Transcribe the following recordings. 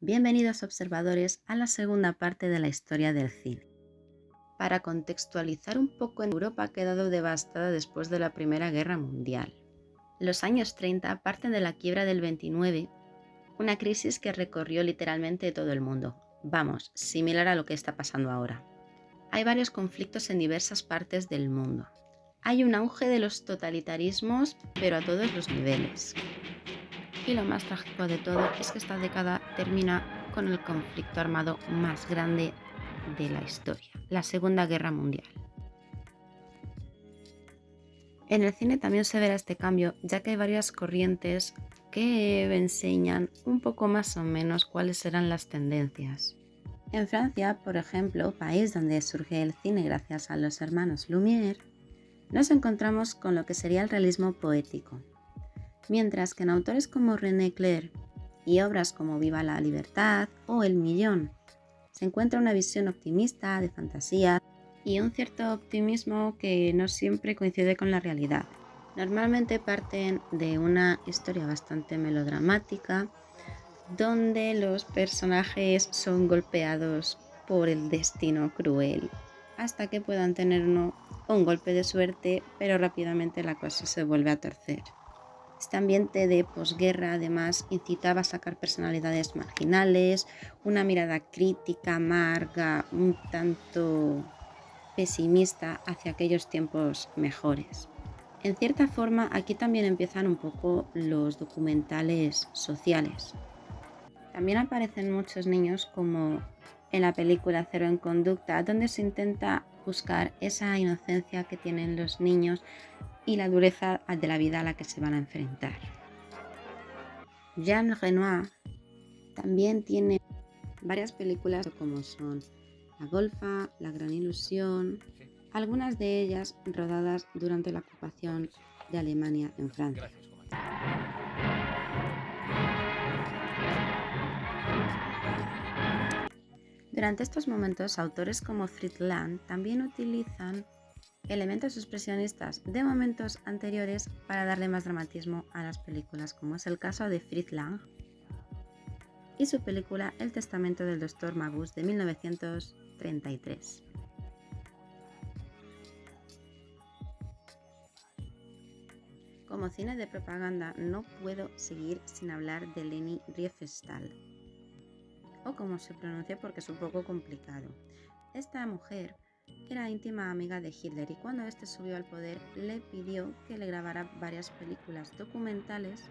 Bienvenidos observadores a la segunda parte de la historia del cine. Para contextualizar un poco, Europa ha quedado devastada después de la Primera Guerra Mundial. Los años 30 parten de la quiebra del 29, una crisis que recorrió literalmente todo el mundo. Vamos, similar a lo que está pasando ahora. Hay varios conflictos en diversas partes del mundo. Hay un auge de los totalitarismos, pero a todos los niveles. Y lo más trágico de todo es que esta década termina con el conflicto armado más grande de la historia, la Segunda Guerra Mundial. En el cine también se verá este cambio, ya que hay varias corrientes que enseñan un poco más o menos cuáles serán las tendencias. En Francia, por ejemplo, país donde surge el cine gracias a los hermanos Lumière, nos encontramos con lo que sería el realismo poético, mientras que en autores como René Clair y obras como Viva la Libertad o El Millón se encuentra una visión optimista de fantasía y un cierto optimismo que no siempre coincide con la realidad. Normalmente parten de una historia bastante melodramática donde los personajes son golpeados por el destino cruel hasta que puedan tener un golpe de suerte, pero rápidamente la cosa se vuelve a torcer. Este ambiente de posguerra además incitaba a sacar personalidades marginales, una mirada crítica, amarga, un tanto pesimista hacia aquellos tiempos mejores. En cierta forma, aquí también empiezan un poco los documentales sociales. También aparecen muchos niños como en la película Cero en Conducta, donde se intenta buscar esa inocencia que tienen los niños y la dureza de la vida a la que se van a enfrentar. Jean Renoir también tiene varias películas como son La Golfa, La Gran Ilusión, algunas de ellas rodadas durante la ocupación de Alemania en Francia. Durante estos momentos, autores como Fritz Lang también utilizan elementos expresionistas de momentos anteriores para darle más dramatismo a las películas, como es el caso de Fritz Lang y su película El testamento del Dr. Mabuse de 1933. Como cine de propaganda no puedo seguir sin hablar de Leni Riefenstahl, o como se pronuncia porque es un poco complicado. Esta mujer era íntima amiga de Hitler y cuando este subió al poder le pidió que le grabara varias películas documentales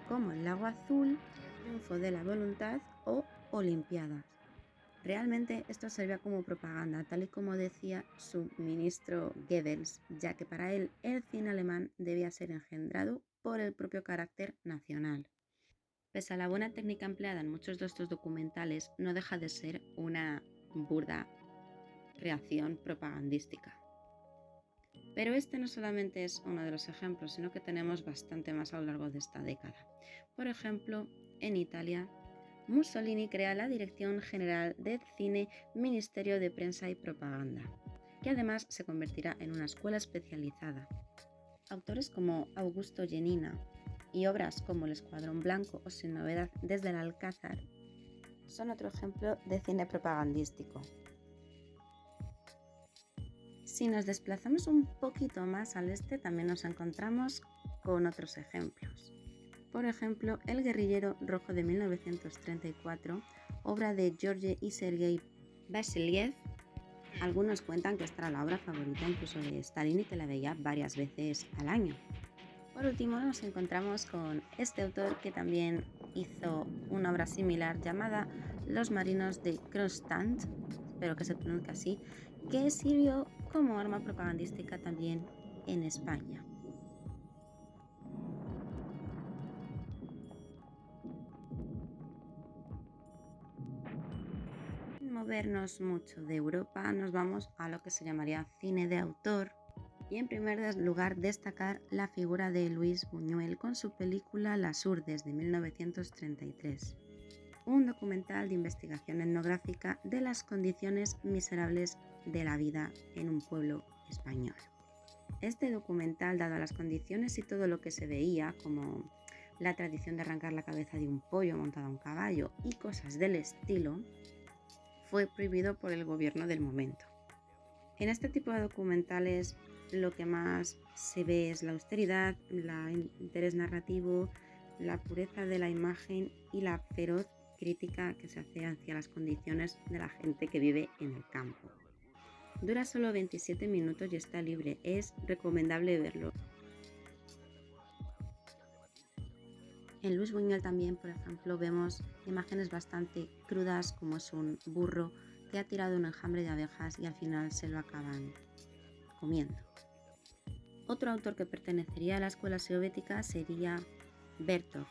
como El lago azul, Triunfo de la voluntad o Olimpiadas. Realmente esto servía como propaganda, tal y como decía su ministro Goebbels, ya que para él el cine alemán debía ser engendrado por el propio carácter nacional. Pese a la buena técnica empleada en muchos de estos documentales, no deja de ser una burda reacción propagandística. Pero este no solamente es uno de los ejemplos, sino que tenemos bastante más a lo largo de esta década. Por ejemplo, en Italia, Mussolini crea la Dirección General de Cine Ministerio de Prensa y Propaganda, que además se convertirá en una escuela especializada. Autores como Augusto Jenina y obras como El Escuadrón Blanco o Sin Novedad desde el Alcázar son otro ejemplo de cine propagandístico. Si nos desplazamos un poquito más al este, también nos encontramos con otros ejemplos. Por ejemplo, El guerrillero rojo de 1934, obra de George y Sergei Vasiliev. Algunos cuentan que esta era la obra favorita incluso de Stalin y que la veía varias veces al año. Por último, nos encontramos con este autor que también hizo una obra similar llamada Los marinos de Kronstadt, espero que se pronuncie así, que sirvió como arma propagandística también en España. Sin movernos mucho de Europa, nos vamos a lo que se llamaría cine de autor y en primer lugar destacar la figura de Luis Buñuel con su película Las Urdes de 1933. Un documental de investigación etnográfica de las condiciones miserables de la vida en un pueblo español. Este documental, dado las condiciones y todo lo que se veía, como la tradición de arrancar la cabeza de un pollo montado a un caballo y cosas del estilo, fue prohibido por el gobierno del momento. En este tipo de documentales lo que más se ve es la austeridad, el interés narrativo, la pureza de la imagen y la feroz crítica que se hace hacia las condiciones de la gente que vive en el campo. Dura solo 27 minutos y está libre, es recomendable verlo. En Luis Buñuel también, por ejemplo, vemos imágenes bastante crudas, como es un burro que ha tirado un enjambre de abejas y al final se lo acaban comiendo. Otro autor que pertenecería a la escuela soviética sería Bertov,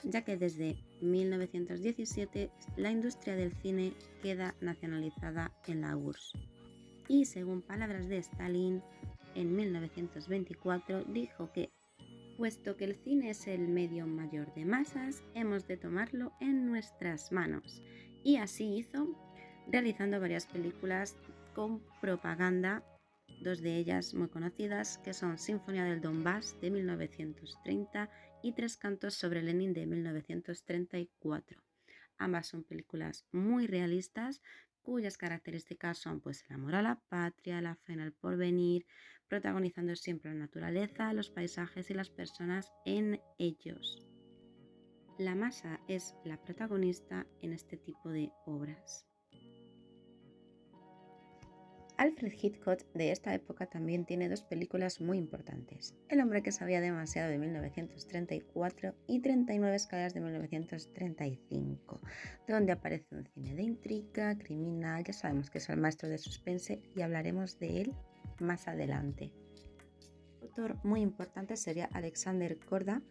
ya que desde 1917 la industria del cine queda nacionalizada en la URSS. Y según palabras de Stalin, en 1924 dijo que puesto que el cine es el medio mayor de masas, hemos de tomarlo en nuestras manos. Y así hizo, realizando varias películas con propaganda, dos de ellas muy conocidas, que son Sinfonía del Donbass de 1930 y Tres cantos sobre Lenin de 1934. Ambas son películas muy realistas, cuyas características son pues el amor a la patria, la fe en el porvenir, protagonizando siempre la naturaleza, los paisajes y las personas en ellos. La masa es la protagonista en este tipo de obras. Alfred Hitchcock de esta época también tiene dos películas muy importantes: El hombre que sabía demasiado de 1934 y 39 escaleras de 1935, donde aparece un cine de intriga, criminal. Ya sabemos que es el maestro de suspense y hablaremos de él más adelante. Otro autor muy importante sería Alexander Korda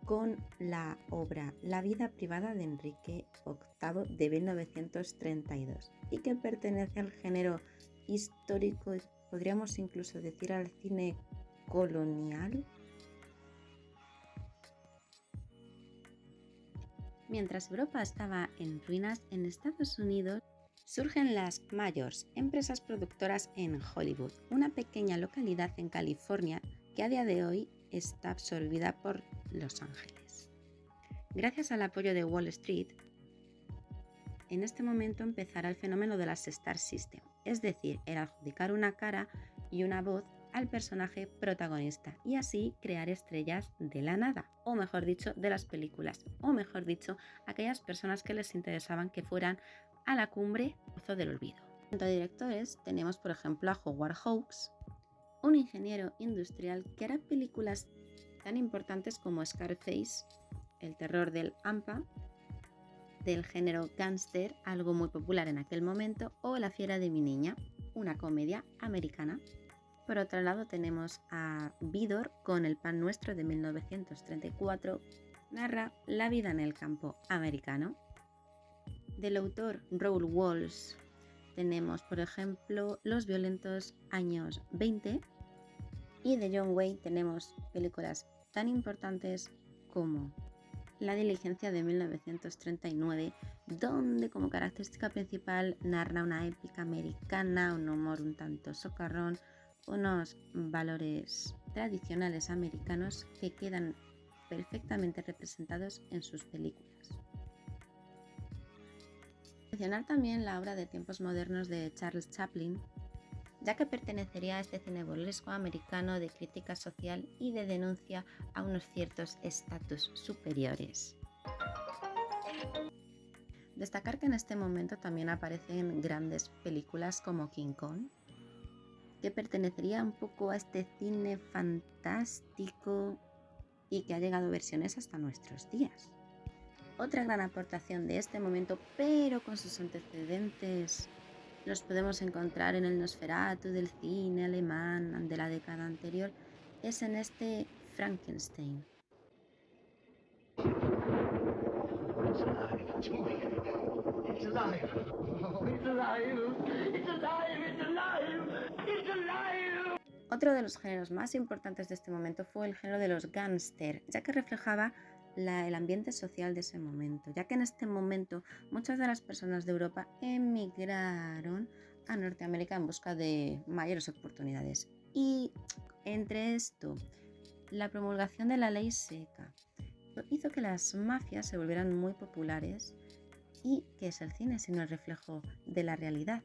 con la obra La vida privada de Enrique VIII de 1932 y que pertenece al género histórico, podríamos incluso decir al cine colonial. Mientras Europa estaba en ruinas, en Estados Unidos surgen las Majors, empresas productoras en Hollywood, una pequeña localidad en California que a día de hoy está absorbida por Los Ángeles. Gracias al apoyo de Wall Street, en este momento empezará el fenómeno de las Star System, es decir, el adjudicar una cara y una voz al personaje protagonista y así crear estrellas de la nada, o mejor dicho, de las películas, o mejor dicho, aquellas personas que les interesaban que fueran a la cumbre del olvido. En cuanto a directores, tenemos por ejemplo a Howard Hawks, un ingeniero industrial que hará películas tan importantes como Scarface, El terror del Hampa, del género gángster, algo muy popular en aquel momento, o La fiera de mi niña, una comedia americana. Por otro lado tenemos a Vidor con El pan nuestro de 1934, narra la vida en el campo americano. Del autor Raoul Walsh tenemos por ejemplo Los violentos años 20 y de John Wayne tenemos películas tan importantes como La diligencia de 1939, donde como característica principal narra una épica americana, un humor un tanto socarrón, unos valores tradicionales americanos que quedan perfectamente representados en sus películas. Mencionar también la obra de tiempos modernos de Charles Chaplin, ya que pertenecería a este cine burlesco americano de crítica social y de denuncia a unos ciertos estatus superiores. Destacar que en este momento también aparecen grandes películas como King Kong, que pertenecería un poco a este cine fantástico y que ha llegado a versiones hasta nuestros días. Otra gran aportación de este momento, pero con sus antecedentes, los podemos encontrar en el Nosferatu del cine alemán de la década anterior, es en este Frankenstein. Otro de los géneros más importantes de este momento fue el género de los gángster, ya que reflejaba el ambiente social de ese momento, ya que en este momento muchas de las personas de Europa emigraron a Norteamérica en busca de mayores oportunidades. Y entre esto, la promulgación de la ley seca, hizo que las mafias se volvieran muy populares. ¿Y qué es el cine sino el reflejo de la realidad?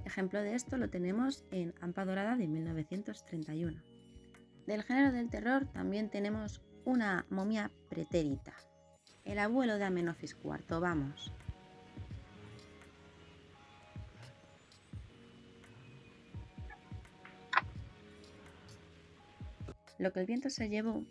Ejemplo de esto lo tenemos en Hampa Dorada de 1931. Del género del terror también tenemos una momia pretérita, el abuelo de Amenofis IV, vamos. Lo que el viento se llevó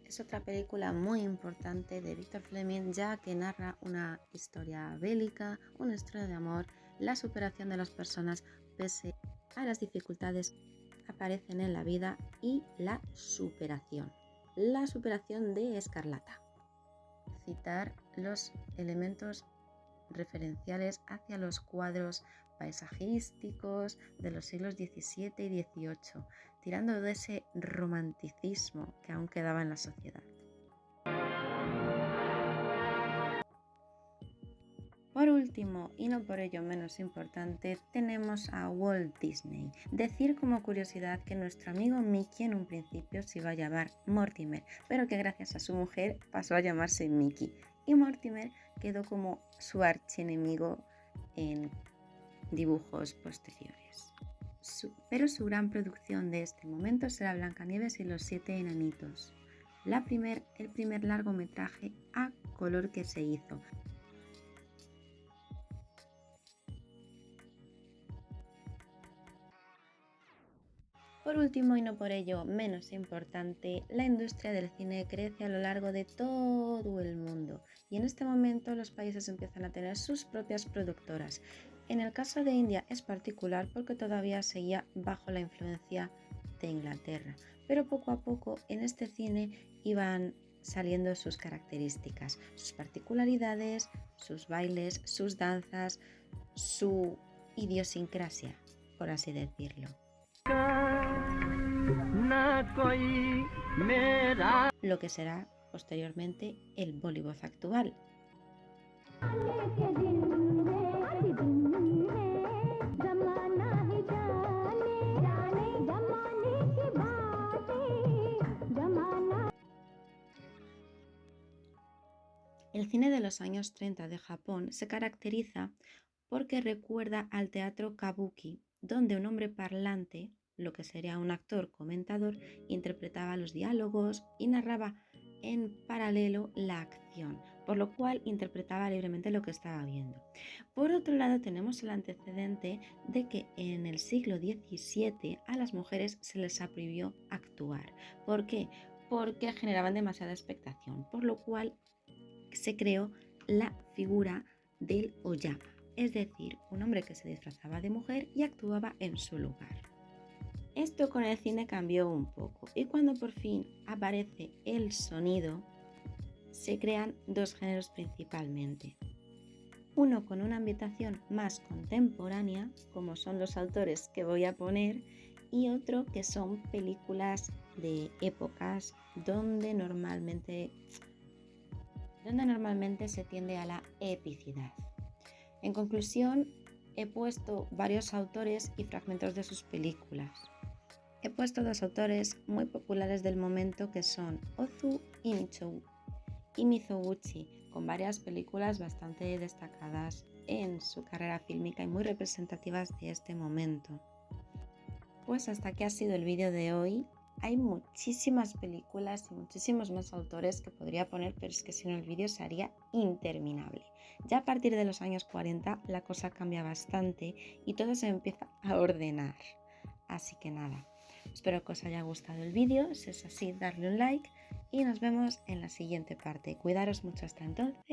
es otra película muy importante de Victor Fleming, ya que narra una historia bélica, una historia de amor, la superación de las personas pese a las dificultades que aparecen en la vida y la superación de Escarlata. Citar los elementos referenciales hacia los cuadros paisajísticos de los siglos XVII y XVIII, tirando de ese romanticismo que aún quedaba en la sociedad. Por último, y no por ello menos importante, tenemos a Walt Disney. Decir como curiosidad que nuestro amigo Mickey en un principio se iba a llamar Mortimer, pero que gracias a su mujer pasó a llamarse Mickey, y Mortimer quedó como su archienemigo en dibujos posteriores. Pero su gran producción de este momento será Blancanieves y los 7 enanitos, el primer largometraje a color que se hizo. Por último, y no por ello menos importante, la industria del cine crece a lo largo de todo el mundo y en este momento los países empiezan a tener sus propias productoras. En el caso de India es particular porque todavía seguía bajo la influencia de Inglaterra, pero poco a poco en este cine iban saliendo sus características, sus particularidades, sus bailes, sus danzas, su idiosincrasia, por así decirlo. Lo que será posteriormente el Bollywood actual. El cine de los años 30 de Japón se caracteriza porque recuerda al teatro kabuki, donde un hombre parlante, lo que sería un actor comentador, interpretaba los diálogos y narraba en paralelo la acción, por lo cual interpretaba libremente lo que estaba viendo. Por otro lado, tenemos el antecedente de que en el siglo XVII a las mujeres se les prohibió actuar. ¿Por qué? Porque generaban demasiada expectación, por lo cual se creó la figura del oyama, es decir, un hombre que se disfrazaba de mujer y actuaba en su lugar. Esto con el cine cambió un poco y cuando por fin aparece el sonido, se crean dos géneros principalmente. Uno con una ambientación más contemporánea, como son los autores que voy a poner, y otro que son películas de épocas donde normalmente se tiende a la epicidad. En conclusión, he puesto varios autores y fragmentos de sus películas. He puesto dos autores muy populares del momento que son Ozu y Mizoguchi, con varias películas bastante destacadas en su carrera fílmica y muy representativas de este momento. Pues hasta aquí ha sido el vídeo de hoy. Hay muchísimas películas y muchísimos más autores que podría poner, pero es que si no el vídeo se haría interminable. Ya a partir de los años 40 la cosa cambia bastante y todo se empieza a ordenar. Así que nada, espero que os haya gustado el vídeo. Si es así, darle un like y nos vemos en la siguiente parte. Cuidaros mucho hasta entonces.